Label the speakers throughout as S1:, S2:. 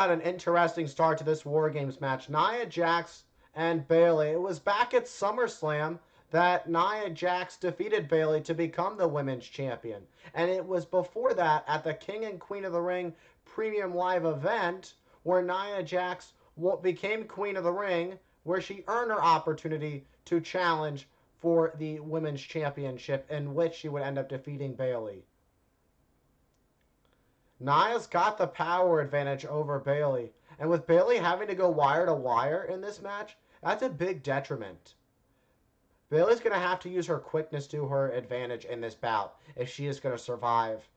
S1: Had an interesting start to this War Games match. Nia Jax and Bayley. It was back at SummerSlam that Nia Jax defeated Bayley to become the women's champion. And it was before that at the King and Queen of the Ring Premium Live event where Nia Jax became Queen of the Ring, where she earned her opportunity to challenge for the women's championship, in which she would end up defeating Bayley. Nia's got the power advantage over Bayley. And with Bayley having to go wire to wire in this match, that's a big detriment. Bayley's going to have to use her quickness to her advantage in this bout if she is going to survive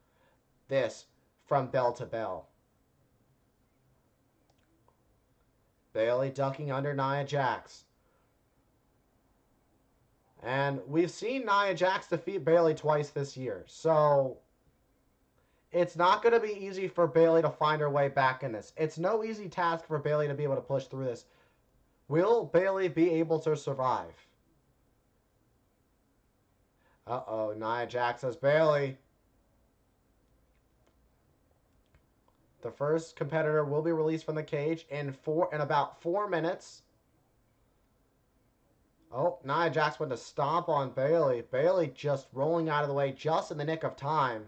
S1: this from bell to bell. Bayley ducking under Nia Jax. And we've seen Nia Jax defeat Bayley twice this year. So it's not going to be easy for Bayley to find her way back in this. It's no easy task for Bayley to be able to push through this. Will Bayley be able to survive? Uh-oh, Nia Jax says Bayley. The first competitor will be released from the cage in about 4 minutes. Oh, Nia Jax went to stomp on Bayley. Bayley just rolling out of the way just in the nick of time.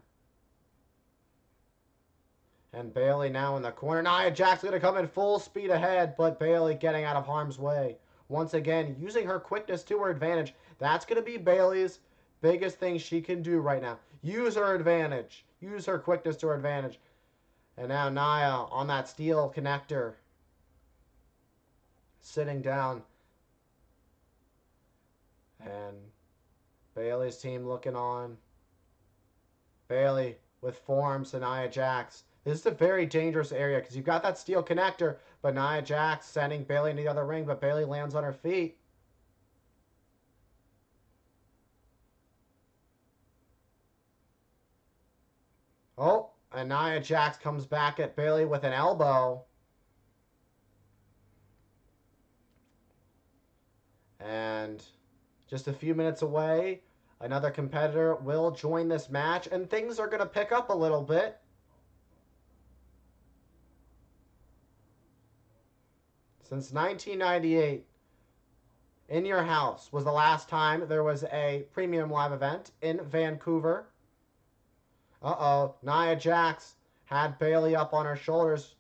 S1: And Bayley now in the corner. Nia Jax going to come in full speed ahead, but Bayley getting out of harm's way. Once again, using her quickness to her advantage. That's going to be Bayley's biggest thing she can do right now. Use her advantage. Use her quickness to her advantage. And now Nia on that steel connector. Sitting down. And Bayley's team looking on. Bayley with forearms to Nia Jax. This is a very dangerous area because you've got that steel connector, but Nia Jax sending Bayley into the other ring, but Bayley lands on her feet. Oh, and Nia Jax comes back at Bayley with an elbow. And just a few minutes away, another competitor will join this match, and things are going to pick up a little bit. Since 1998, In Your House was the last time there was a premium live event in Vancouver. Uh-oh, Nia Jax had Bayley up on her shoulders,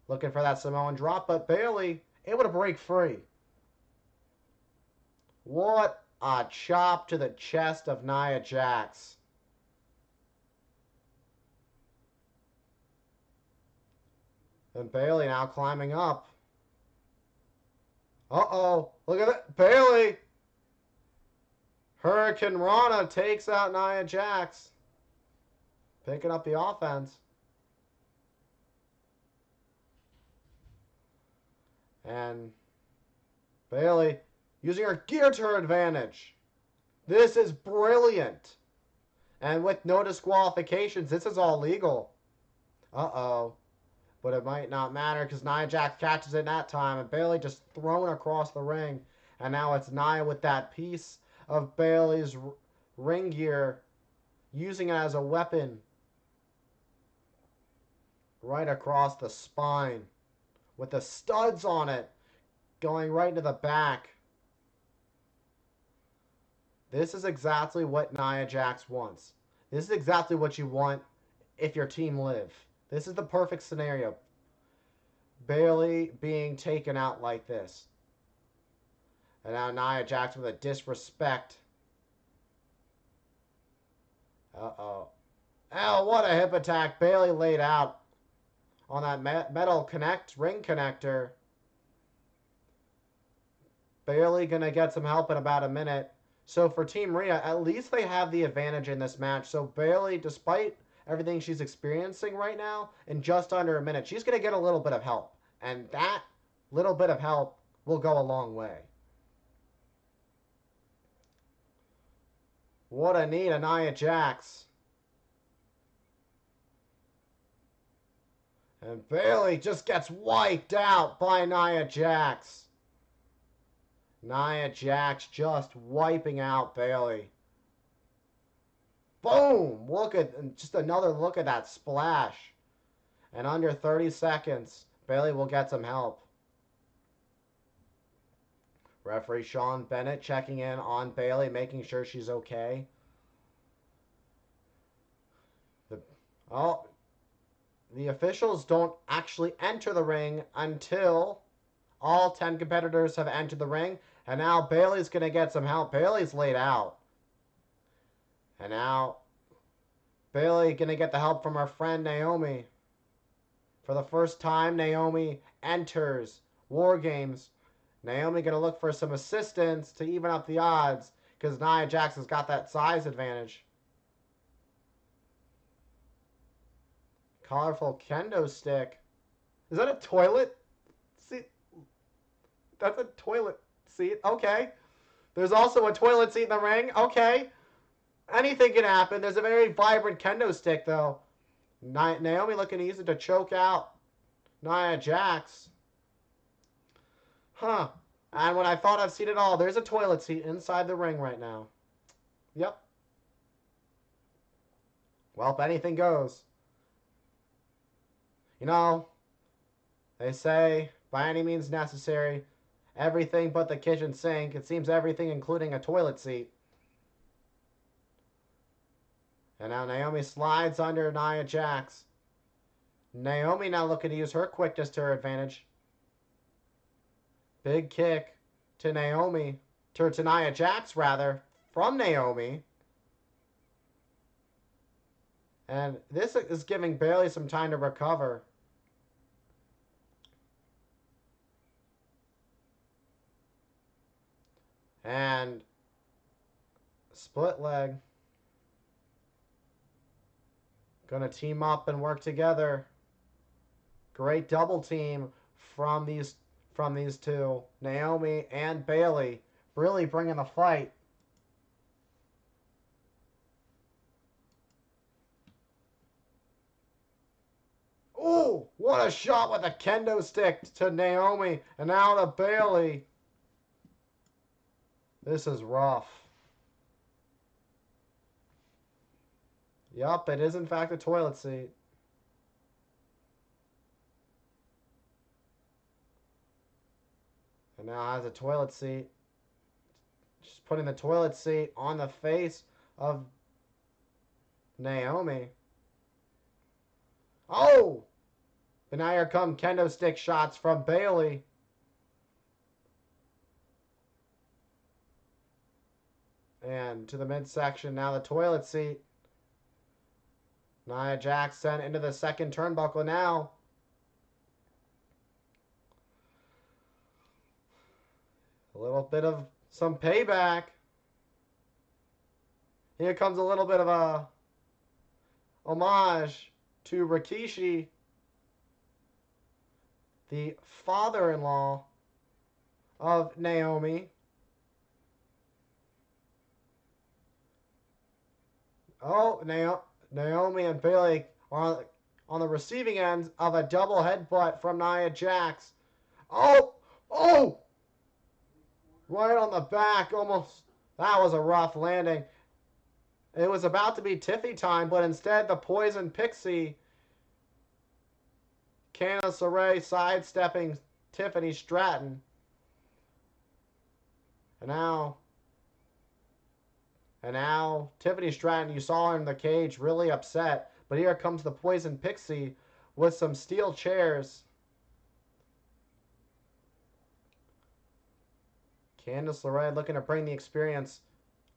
S1: looking for that Samoan drop, but Bayley able to break free. What a chop to the chest of Nia Jax. And Bayley now climbing up. Uh-oh, look at it. Bayley! Hurricane Rana takes out Nia Jax. Picking up the offense. And Bayley using her gear to her advantage. This is brilliant. And with no disqualifications, this is all legal. Uh-oh. But it might not matter because Nia Jax catches it that time. And Bayley just thrown across the ring. And now it's Nia with that piece of Bayley's ring gear, using it as a weapon. Right across the spine. With the studs on it. Going right into the back. This is exactly what Nia Jax wants. This is exactly what you want if your team live. This is the perfect scenario. Bayley being taken out like this. And now Nia Jax with a disrespect. Uh-oh. Oh, what a hip attack. Bayley laid out on that metal ring connector. Bayley gonna get some help in about a minute. So for Team Rhea, at least they have the advantage in this match. So Bayley, despite everything she's experiencing right now, in just under a minute, she's going to get a little bit of help. And that little bit of help will go a long way. What a knee to Nia Jax. And Bayley just gets wiped out by Nia Jax. Nia Jax just wiping out Bayley. Boom! Look at just another look at that splash. And under 30 seconds, Bayley will get some help. Referee Sean Bennett checking in on Bayley, making sure she's okay. The officials don't actually enter the ring until all 10 competitors have entered the ring. And now Bayley's going to get some help. Bayley's laid out. And now Bayley going to get the help from her friend Naomi. For the first time, Naomi enters War Games. Naomi going to look for some assistance to even up the odds because Nia Jax has got that size advantage. Colorful kendo stick. Is that a toilet seat? That's a toilet seat. Okay. There's also a toilet seat in the ring. Okay. Anything can happen. There's a very vibrant kendo stick, though. Naomi looking to use it to choke out Nia Jax. Huh. And when I thought I've seen it all, there's a toilet seat inside the ring right now. Yep. Well, if anything goes. You know, they say, by any means necessary, everything but the kitchen sink. It seems everything including a toilet seat. And now Naomi slides under Nia Jax. Naomi now looking to use her quickness to her advantage. Big kick to Naomi. To Nia Jax, rather. From Naomi. And this is giving Bayley some time to recover. And split leg. Gonna team up and work together. Great double team from these two, Naomi and Bayley, really bringing the fight. Ooh, what a shot with a kendo stick to Naomi and now to Bayley. This is rough. Yup, it is in fact a toilet seat. And now has a toilet seat. Just putting the toilet seat on the face of Naomi. Oh! But now here come kendo stick shots from Bayley. And to the midsection, now the toilet seat. Nia Jax sent into the second turnbuckle now. A little bit of some payback. Here comes a little bit of a homage to Rikishi, the father-in-law of Naomi. Oh, Naomi and Bayley are on the receiving end of a double headbutt from Nia Jax. Oh! Oh! Right on the back, almost. That was a rough landing. It was about to be Tiffy time, but instead the Poison Pixie, Candice LeRae sidestepping Tiffany Stratton. And now Tiffany Stratton, you saw her in the cage, really upset. But here comes the Poison Pixie with some steel chairs. Candice LeRae looking to bring the experience.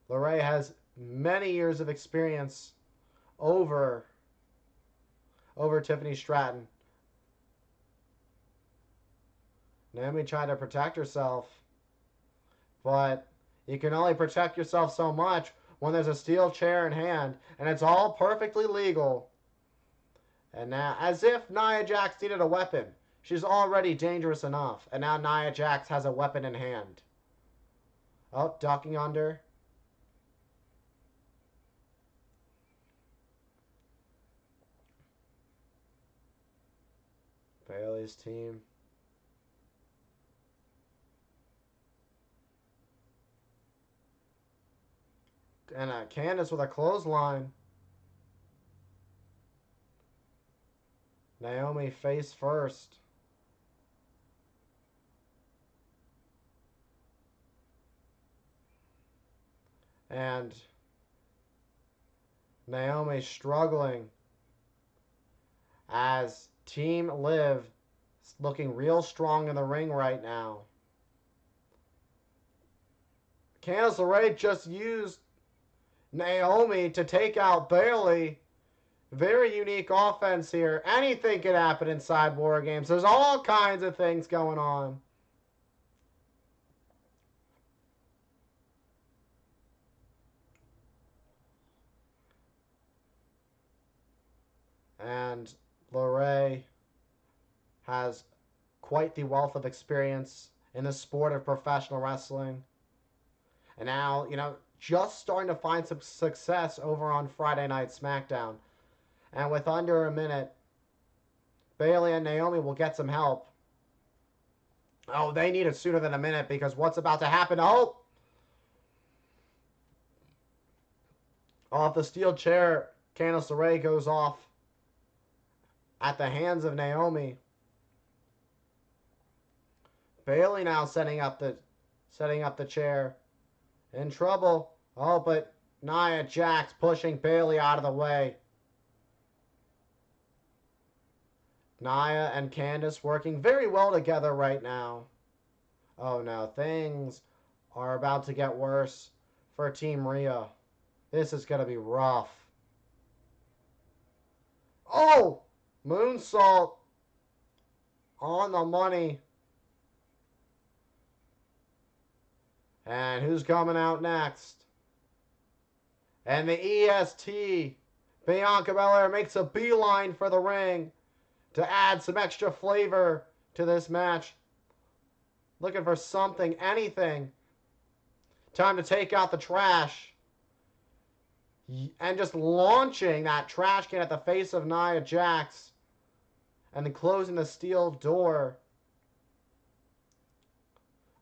S1: LeRae has many years of experience over Tiffany Stratton. Naomi tried to protect herself, but you can only protect yourself so much when there's a steel chair in hand, and it's all perfectly legal. And now, as if Nia Jax needed a weapon, she's already dangerous enough, and now Nia Jax has a weapon in hand. Oh, ducking under. Bayley's team. And Candice with a clothesline. Naomi face first. And Naomi struggling as Team Liv looking real strong in the ring right now. Candice LeRae just used Naomi to take out Bayley. Very unique offense here. Anything could happen inside War Games. There's all kinds of things going on. And LeRae has quite the wealth of experience in the sport of professional wrestling. And now, just starting to find some success over on Friday Night SmackDown. And with under a minute, Bayley and Naomi will get some help. Oh, they need it sooner than a minute because what's about to happen? Oh! Off the steel chair, Candice LeRae goes off at the hands of Naomi. Bayley now setting up the chair. In trouble. Oh, but Nia Jax pushing Bayley out of the way. Nia and Candice working very well together right now. Oh no, things are about to get worse for Team Rhea. This is going to be rough. Oh! Moonsault on the money. And who's coming out next? And the EST, Bianca Belair, makes a beeline for the ring to add some extra flavor to this match. Looking for something, anything. Time to take out the trash. And just launching that trash can at the face of Nia Jax. And then closing the steel door.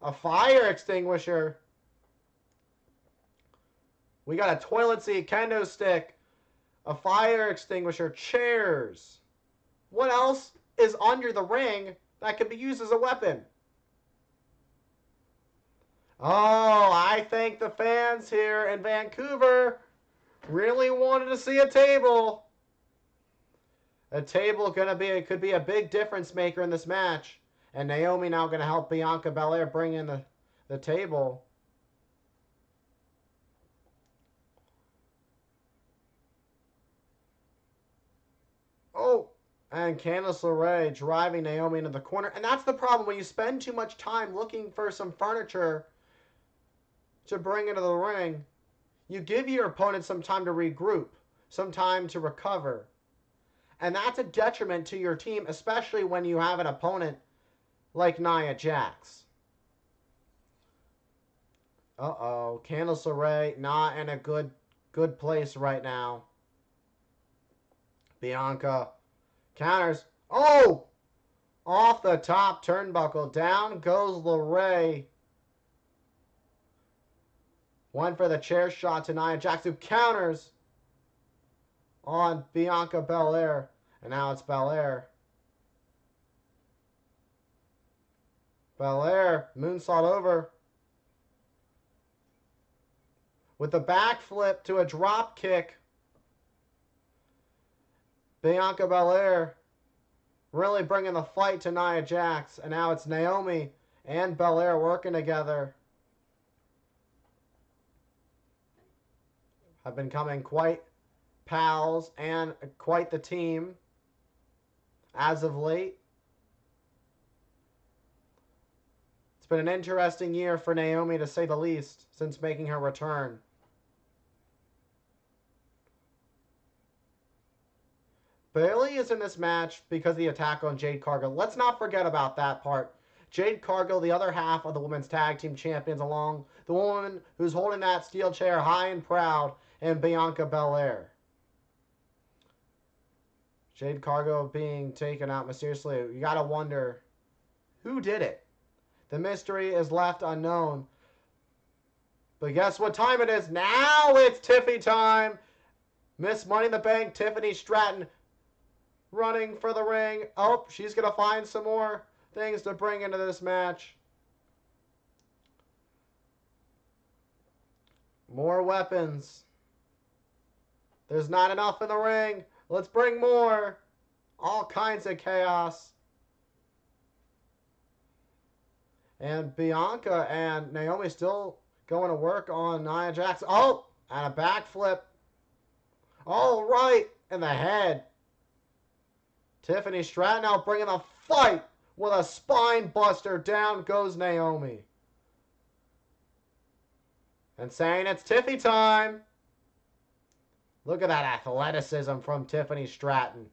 S1: A fire extinguisher. We got a toilet seat, kendo stick, a fire extinguisher, chairs. What else is under the ring that could be used as a weapon? Oh, I think the fans here in Vancouver really wanted to see a table. A table could be a big difference maker in this match. And Naomi now going to help Bianca Belair bring in the table. Oh, and Candice LeRae driving Naomi into the corner. And that's the problem when you spend too much time looking for some furniture to bring into the ring. You give your opponent some time to regroup, some time to recover. And that's a detriment to your team, especially when you have an opponent like Nia Jax. Uh-oh. Candice LeRae not in a good place right now. Bianca counters. Oh! Off the top turnbuckle. Down goes LeRae. Went for the chair shot to Nia Jax, who counters on Bianca Belair. And now it's Belair. Belair, moonsault over. With the backflip to a drop kick. Bianca Belair really bringing the fight to Nia Jax. And now it's Naomi and Belair working together. Have becoming quite pals and quite the team as of late. It's been an interesting year for Naomi, to say the least, since making her return. Bayley is in this match because of the attack on Jade Cargill. Let's not forget about that part. Jade Cargill, the other half of the women's tag team champions, along the woman who's holding that steel chair high and proud, and Bianca Belair. Jade Cargill being taken out mysteriously. You gotta wonder, who did it? The mystery is left unknown. But guess what time it is? Now it's Tiffy time. Miss Money in the Bank, Tiffany Stratton, running for the ring. Oh, she's going to find some more things to bring into this match. More weapons. There's not enough in the ring. Let's bring more. All kinds of chaos. And Bianca and Naomi still going to work on Nia Jax. Oh, and a backflip. All right, in the head. Tiffany Stratton now bringing the fight with a spine buster. Down goes Naomi. And saying it's Tiffy time. Look at that athleticism from Tiffany Stratton.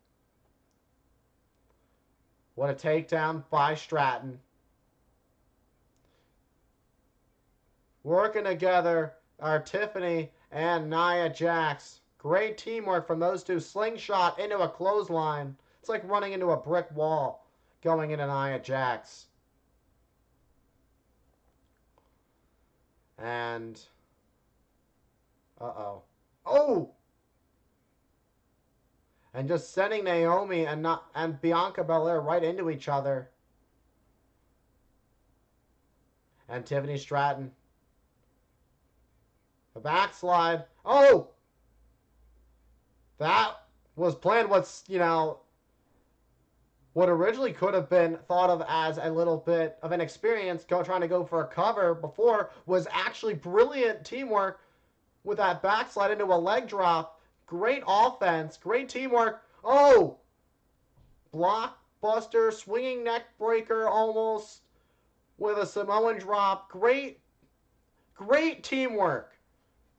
S1: What a takedown by Stratton. Working together are Tiffany and Nia Jax. Great teamwork from those two. Slingshot into a clothesline. It's like running into a brick wall going into Nia Jax. And... uh-oh. Oh! And just sending Naomi and Bianca Belair right into each other. And Tiffany Stratton. A backslide. Oh! That was planned. What's, what originally could have been thought of as a little bit of an experience trying to go for a cover before was actually brilliant teamwork with that backslide into a leg drop. Great offense. Great teamwork. Oh! Blockbuster, swinging neck breaker almost with a Samoan drop. Great teamwork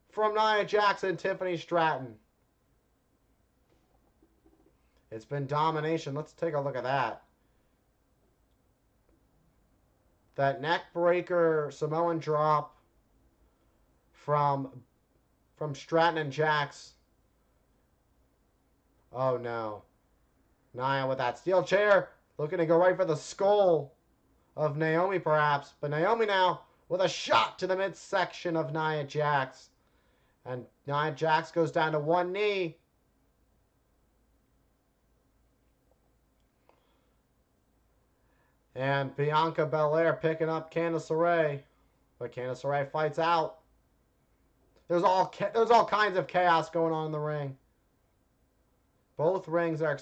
S1: from Nia Jax and Tiffany Stratton. It's been domination. Let's take a look at that. That neck breaker Samoan drop from Stratton and Jax. Oh no. Nia with that steel chair. Looking to go right for the skull of Naomi perhaps. But Naomi now with a shot to the midsection of Nia Jax. And Nia Jax goes down to one knee. And Bianca Belair picking up Candice LeRae. But Candice LeRae fights out. There's all kinds of chaos going on in the ring. Both rings are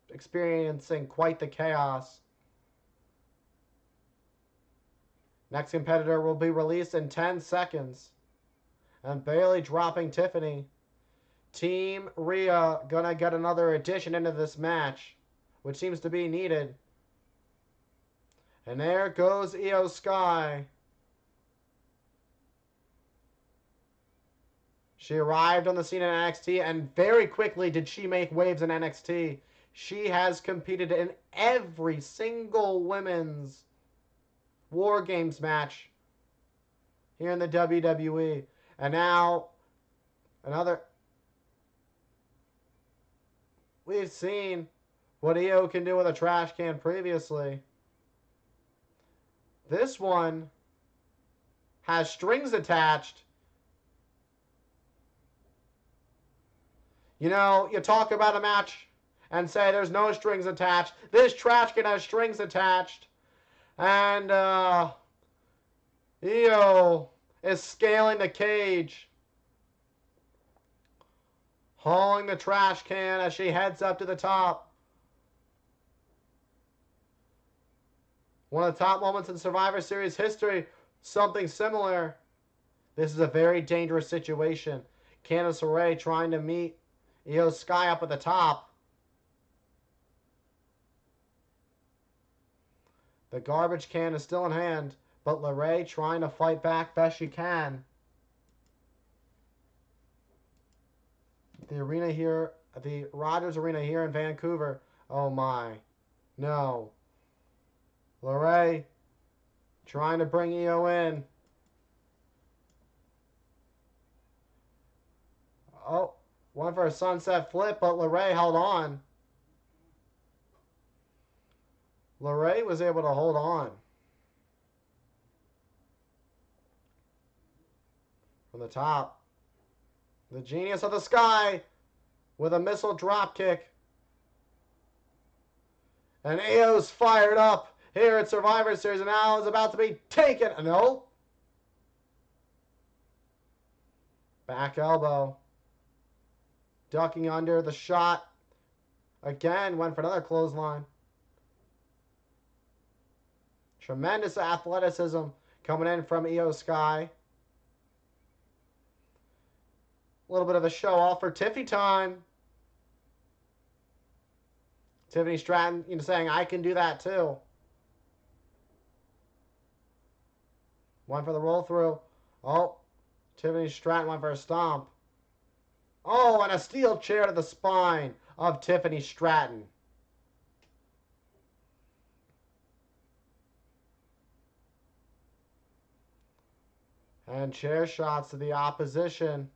S1: experiencing quite the chaos. Next competitor will be released in 10 seconds. And Bayley dropping Tiffany. Team Rhea gonna get another addition into this match, which seems to be needed. And there goes Io Sky. She arrived on the scene in NXT, and very quickly did she make waves in NXT. She has competed in every single women's War Games match here in the WWE. And now, we've seen what Io can do with a trash can previously. This one has strings attached. You talk about a match and say there's no strings attached. This trash can has strings attached. And Io is scaling the cage. Hauling the trash can as she heads up to the top. One of the top moments in Survivor Series history. Something similar. This is a very dangerous situation. Candice LeRae trying to meet Io Sky up at the top. The garbage can is still in hand, but LeRae trying to fight back best she can. The arena here, the Rogers Arena here in Vancouver. Oh my. No. LeRae trying to bring Io in. Oh, went for a sunset flip, but LeRae held on. LeRae was able to hold on. From the top. The genius of the sky with a missile drop kick. And Io's fired up here at Survivor Series, and now is about to be taken. No. Back elbow. Ducking under the shot. Again, went for another clothesline. Tremendous athleticism coming in from Io Sky. A little bit of a show off for Tiffy time. Tiffany Stratton, saying, I can do that too. One for the roll through. Oh, Tiffany Stratton went for a stomp. Oh, and a steel chair to the spine of Tiffany Stratton. And chair shots to the opposition.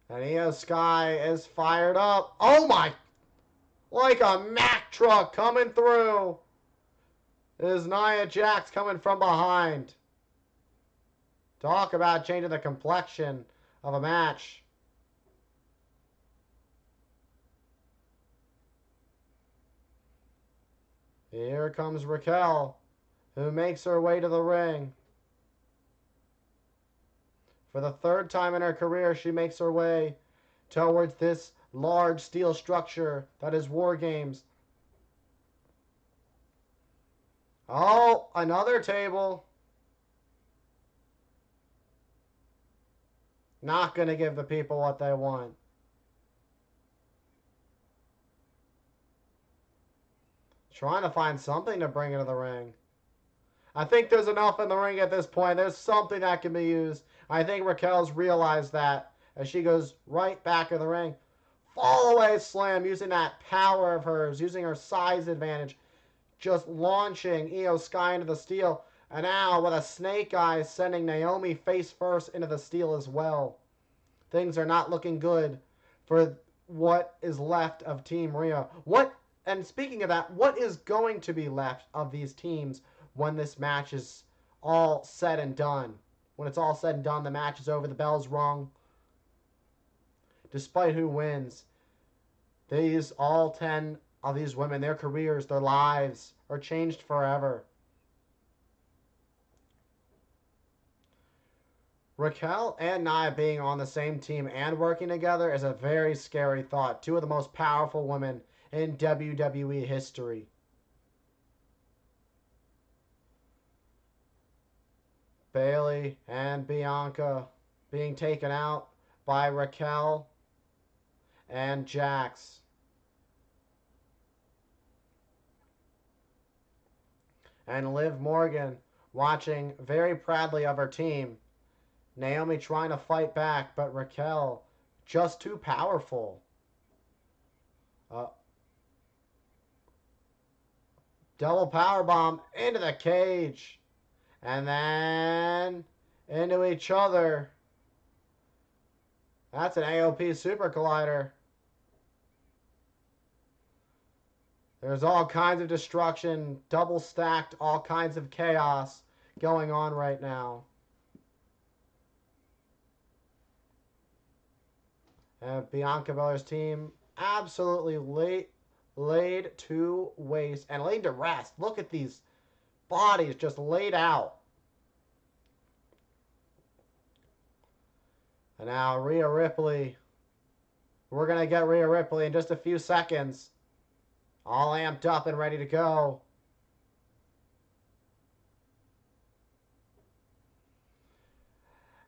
S1: And Io Sky is fired up. Oh my! Like a Mack truck coming through. Is Nia Jax coming from behind. Talk about changing the complexion of a match. Here comes Raquel, who makes her way to the ring. For the third time in her career, she makes her way towards this large steel structure that is War Games. Oh, another table. Not going to give the people what they want. Trying to find something to bring into the ring. I think there's enough in the ring at this point. There's something that can be used. I think Raquel's realized that as she goes right back in the ring. Fall away slam, using that power of hers, using her size advantage. Just launching Io Sky into the steel. And now with a snake eye, sending Naomi face first into the steel as well. Things are not looking good for what is left of Team Rhea. And speaking of that, what is going to be left of these teams when this match is all said and done? When it's all said and done, the match is over, the bell's rung. Despite who wins, all 10 of these women, their careers, their lives are changed forever. Raquel and Nia being on the same team and working together is a very scary thought. Two of the most powerful women in WWE history. Bayley and Bianca being taken out by Raquel and Jax. And Liv Morgan watching very proudly of her team. Naomi trying to fight back, but Raquel just too powerful. Double powerbomb into the cage. And then into each other. That's an AOP Super Collider. There's all kinds of destruction, double stacked, all kinds of chaos going on right now. And Bianca Belair's team absolutely laid to waste and laid to rest. Look at these bodies just laid out. And now Rhea Ripley. We're going to get Rhea Ripley in just a few seconds. All amped up and ready to go.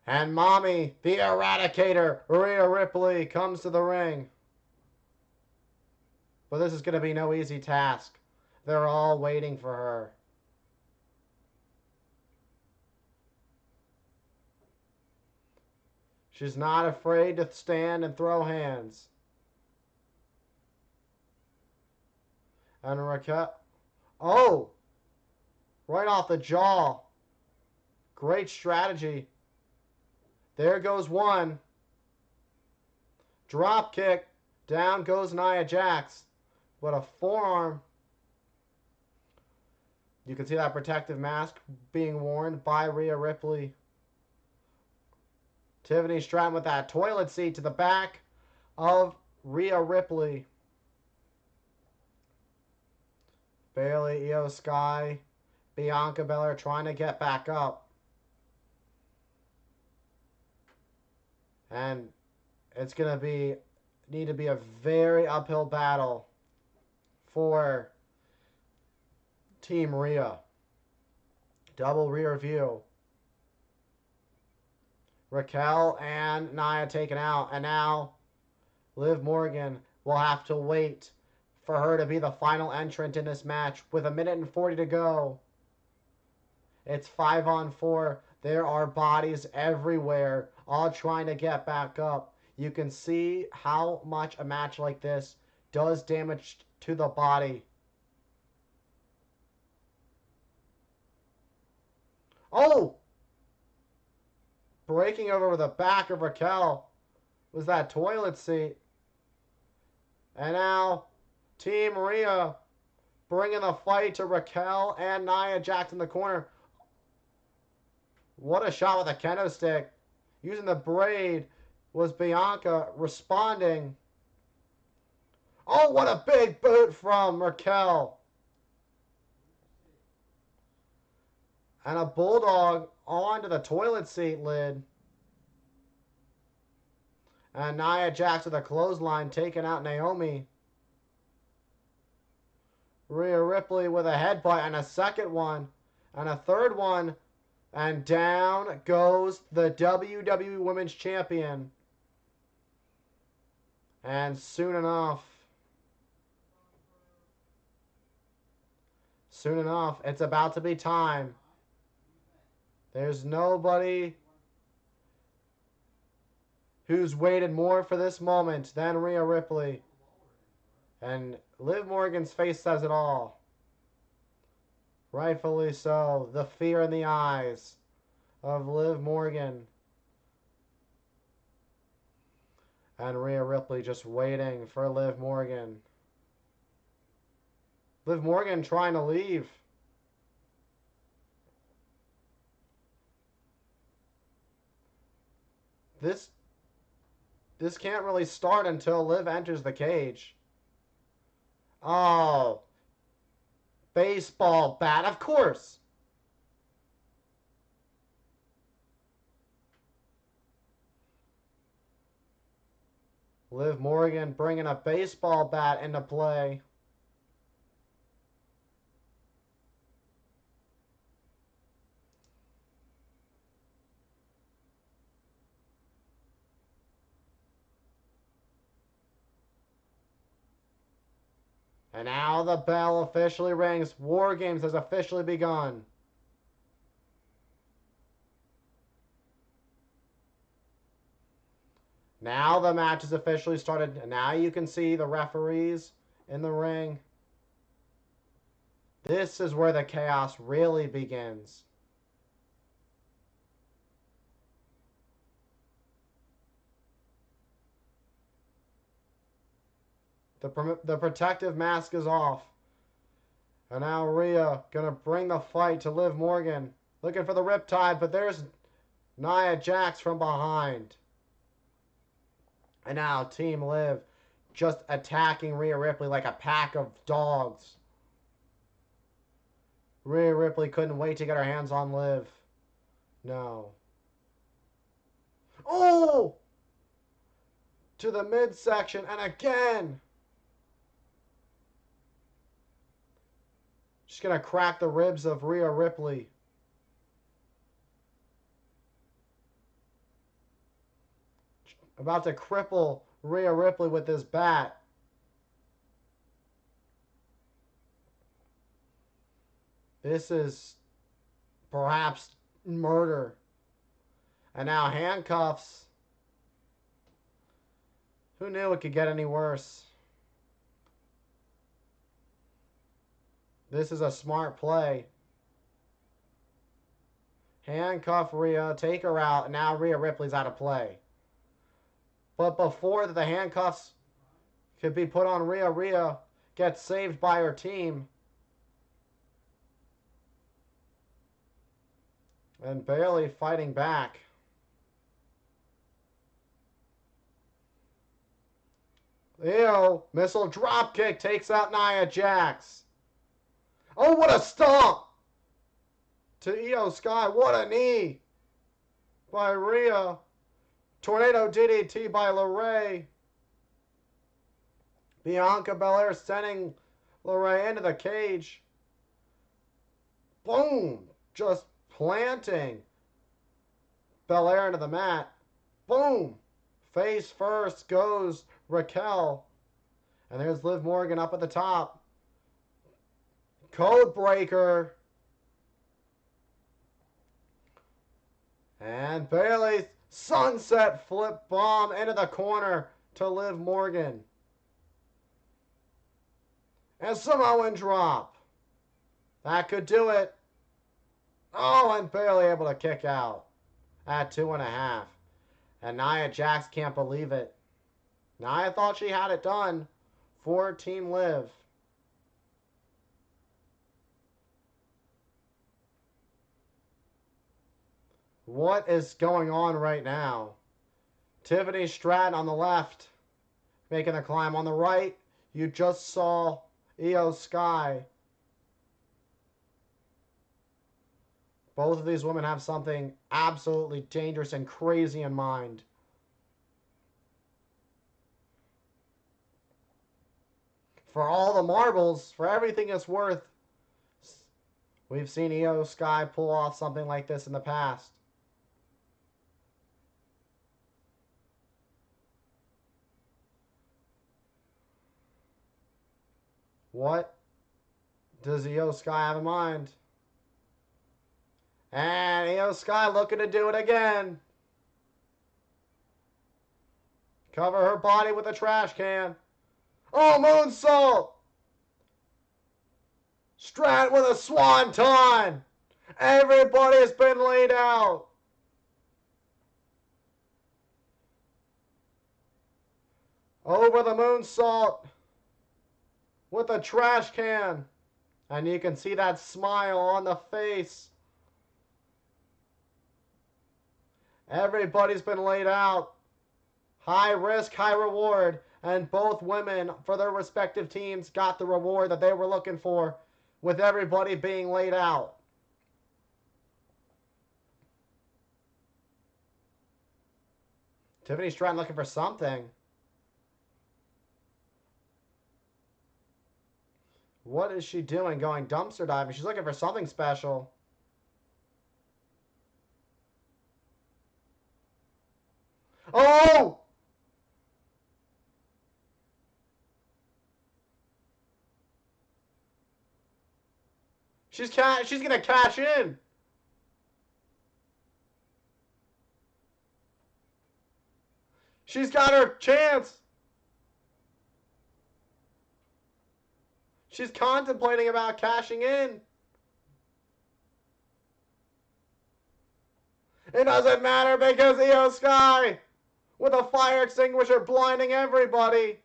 S1: And Mommy, the Eradicator, Rhea Ripley, comes to the ring. But this is going to be no easy task. They're all waiting for her. She's not afraid to stand and throw hands. And Raquel. Oh! Right off the jaw. Great strategy. There goes one. Drop kick. Down goes Nia Jax. What a forearm. You can see that protective mask being worn by Rhea Ripley. Tiffany Stratton with that toilet seat to the back of Rhea Ripley, Bayley, Io Sky, Bianca Belair trying to get back up. And it's going to need to be a very uphill battle for Team Rhea. Double rear view. Raquel and Nia taken out. And now Liv Morgan will have to wait for her to be the final entrant in this match with 1:40 to go. It's 5-on-4. There are bodies everywhere, all trying to get back up. You can see how much a match like this does damage to the body. Oh! Breaking over the back of Raquel was that toilet seat. And now, Team Rhea bringing the fight to Raquel and Nia Jax in the corner. What a shot with a kendo stick. Using the braid was Bianca responding. Oh, what a big boot from Raquel. And a bulldog onto the toilet seat lid. And Nia Jax with a clothesline taking out Naomi. Rhea Ripley with a headbutt and a second one. And a third one. And down goes the WWE Women's Champion. And soon enough, it's about to be time. There's nobody who's waited more for this moment than Rhea Ripley. And Liv Morgan's face says it all. Rightfully so. The fear in the eyes of Liv Morgan. And Rhea Ripley just waiting for Liv Morgan. Liv Morgan trying to leave. This can't really start until Liv enters the cage. Oh. Baseball bat, of course. Liv Morgan bringing a baseball bat into play. And now the bell officially rings. War Games has officially begun. Now the match has officially started. And now you can see the referees in the ring. This is where the chaos really begins. The protective mask is off. And now Rhea going to bring the fight to Liv Morgan. Looking for the riptide, but there's Nia Jax from behind. And now Team Liv just attacking Rhea Ripley like a pack of dogs. Rhea Ripley couldn't wait to get her hands on Liv. No. Oh! To the midsection, and again! She's going to crack the ribs of Rhea Ripley. About to cripple Rhea Ripley with this bat. This is perhaps murder. And now handcuffs. Who knew it could get any worse? This is a smart play. Handcuff Rhea, take her out, and now Rhea Ripley's out of play. But before the handcuffs could be put on Rhea, Rhea gets saved by her team. And Bayley fighting back. Ew. Missile drop kick takes out Nia Jax. Oh, what a stomp to Io Sky. What a knee by Rhea. Tornado DDT by LeRae. Bianca Belair sending LeRae into the cage. Boom. Just planting Belair into the mat. Boom. Face first goes Raquel. And there's Liv Morgan up at the top. Code breaker. And Bayley's sunset flip bomb into the corner to Liv Morgan. And Samoan drop. That could do it. Oh, and Bayley able to kick out at 2.5. And Nia Jax can't believe it. Nia thought she had it done for Team Liv. What is going on right now? Tiffany Stratton on the left, making the climb. On the right, you just saw Io Sky. Both of these women have something absolutely dangerous and crazy in mind. For all the marbles, for everything it's worth, we've seen Io Sky pull off something like this in the past. What does Io Sky have in mind? And Io Sky looking to do it again. Cover her body with a trash can. Oh, moonsault! Strat with a swanton! Everybody has been laid out. Over the moonsault with a trash can. And you can see that smile on the face. Everybody's been laid out. High risk, high reward. And both women, for their respective teams, got the reward that they were looking for with everybody being laid out. Tiffany Stratton looking for something. What is she doing? Going dumpster diving. She's looking for something special. Oh! She's gonna cash in. She's got her chance. She's contemplating about cashing in. It doesn't matter because Io Sky with a fire extinguisher blinding everybody.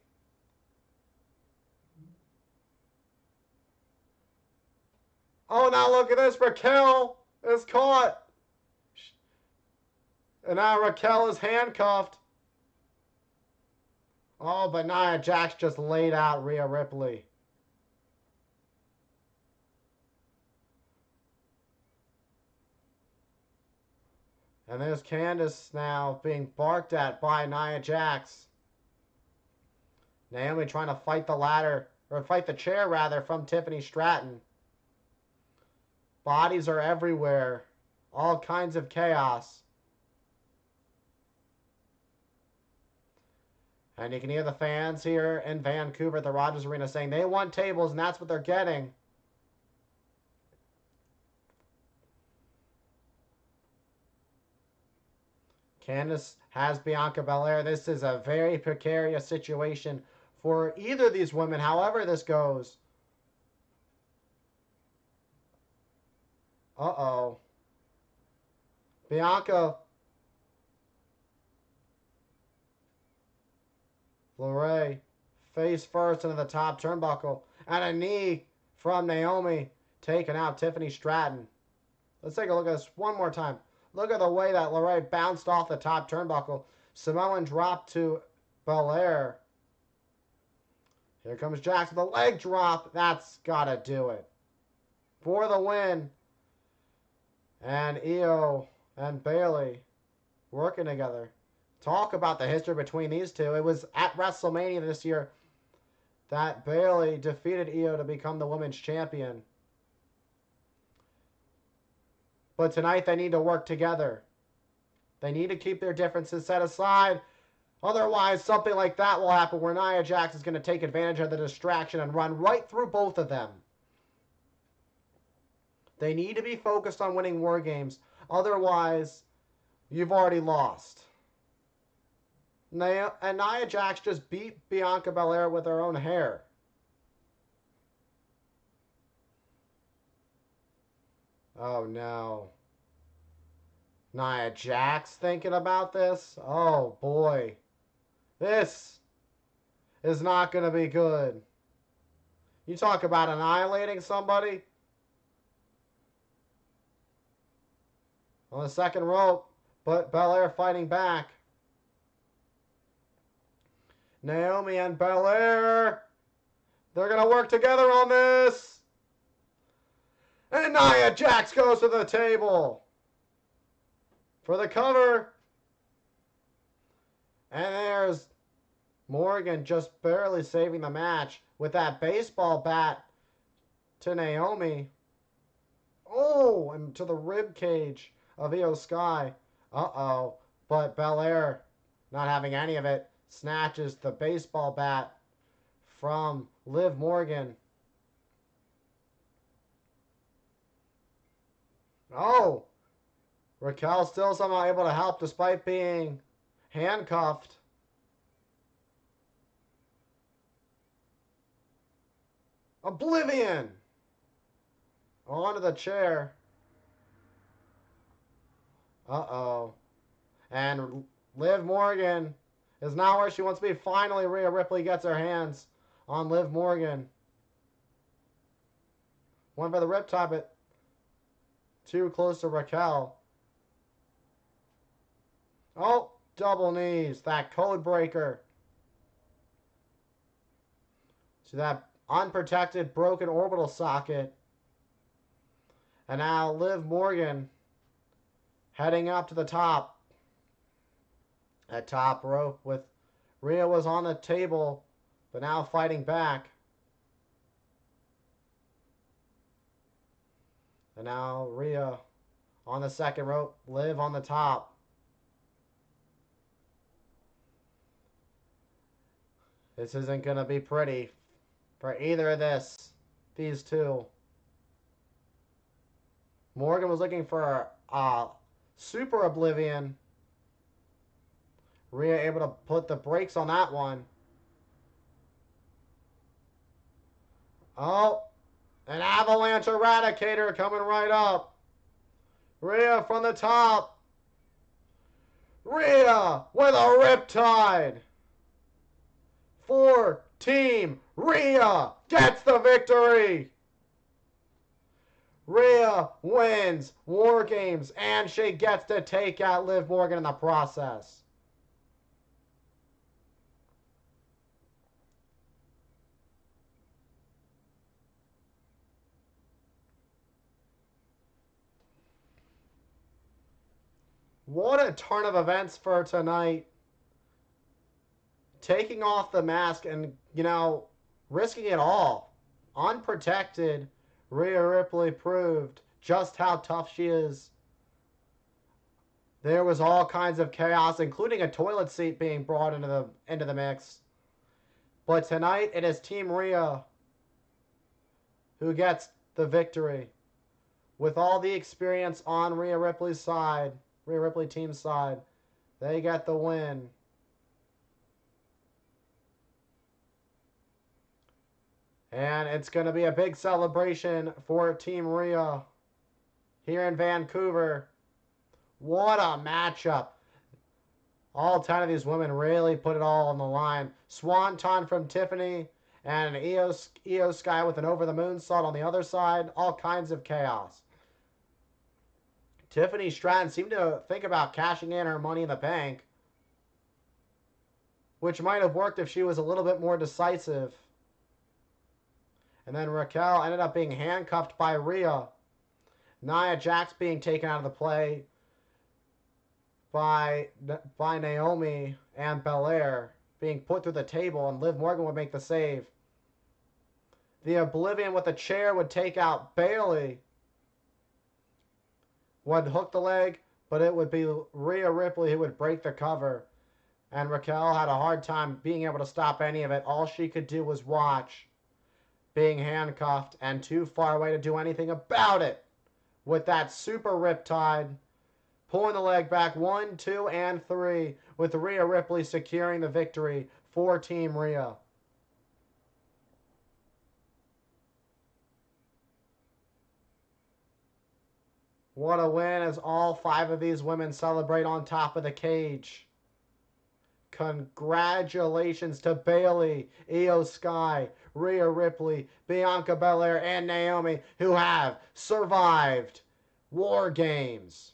S1: Oh, now look at this. Raquel is caught. And now Raquel is handcuffed. Oh, but Nia Jax just laid out Rhea Ripley. And there's Candice now being barked at by Nia Jax. Naomi trying to fight the ladder, or fight the chair rather, from Tiffany Stratton. Bodies are everywhere. All kinds of chaos. And you can hear the fans here in Vancouver at the Rogers Arena saying they want tables and that's what they're getting. Candice has Bianca Belair. This is a very precarious situation for either of these women, however this goes. Uh-oh. Bianca. LeRae. Face first into the top turnbuckle. And a knee from Naomi. Taking out Tiffany Stratton. Let's take a look at this one more time. Look at the way that LeRae bounced off the top turnbuckle. Samoan drop to Belair. Here comes Jax with a leg drop. That's got to do it. For the win. And Io and Bayley working together. Talk about the history between these two. It was at WrestleMania this year that Bayley defeated Io to become the women's champion. But tonight they need to work together. They need to keep their differences set aside. Otherwise, something like that will happen where Nia Jax is going to take advantage of the distraction and run right through both of them. They need to be focused on winning War Games. Otherwise, you've already lost. And Nia Jax just beat Bianca Belair with her own hair. Oh no. Nia Jax thinking about this? Oh boy. This is not going to be good. You talk about annihilating somebody. On the second rope, but Belair fighting back. Naomi and Belair. They're going to work together on this. And Nia Jax goes to the table for the cover. And there's Morgan just barely saving the match with that baseball bat to Naomi. Oh, and to the rib cage of Io Sky. Uh-oh. But Belair, not having any of it, snatches the baseball bat from Liv Morgan. Oh! Raquel still somehow able to help despite being handcuffed. Oblivion! Onto the chair. Uh-oh. And Liv Morgan is now where she wants to be. Finally, Rhea Ripley gets her hands on Liv Morgan. One for the riptide, but too close to Raquel. Oh, double knees. That code breaker. See that unprotected broken orbital socket. And now Liv Morgan heading up to the top. That top rope with Rhea was on the table, but now fighting back. And now Rhea on the second rope, Liv on the top. This isn't going to be pretty for either of these two. Morgan was looking for super oblivion. Rhea able to put the brakes on that one. Oh, an avalanche eradicator coming right up. Rhea from the top. Rhea with a riptide. For Team Rhea gets the victory. Rhea wins War Games, and she gets to take out Liv Morgan in the process. What a turn of events for tonight. Taking off the mask and, risking it all. Unprotected, Rhea Ripley proved just how tough she is. There was all kinds of chaos, including a toilet seat being brought into the mix. But tonight, it is Team Rhea who gets the victory. With all the experience on Rhea Ripley's side, Rhea Ripley team's side, they get the win. And it's going to be a big celebration for Team Rhea here in Vancouver. What a matchup. All 10 of these women really put it all on the line. Swanton from Tiffany and an Io Sky with an over-the-moon salt on the other side. All kinds of chaos. Tiffany Stratton seemed to think about cashing in her Money in the Bank, which might have worked if she was a little bit more decisive. And then Raquel ended up being handcuffed by Rhea. Nia Jax being taken out of the play by Naomi and Belair, being put through the table, and Liv Morgan would make the save. The Oblivion with the chair would take out Bayley. Would hook the leg, but it would be Rhea Ripley who would break the cover. And Raquel had a hard time being able to stop any of it. All she could do was watch, being handcuffed and too far away to do anything about it. With that super riptide, pulling the leg back 1, 2, and 3, with Rhea Ripley securing the victory for Team Rhea. What a win as all 5 of these women celebrate on top of the cage. Congratulations to Bayley, Io Sky, Rhea Ripley, Bianca Belair, and Naomi, who have survived War Games.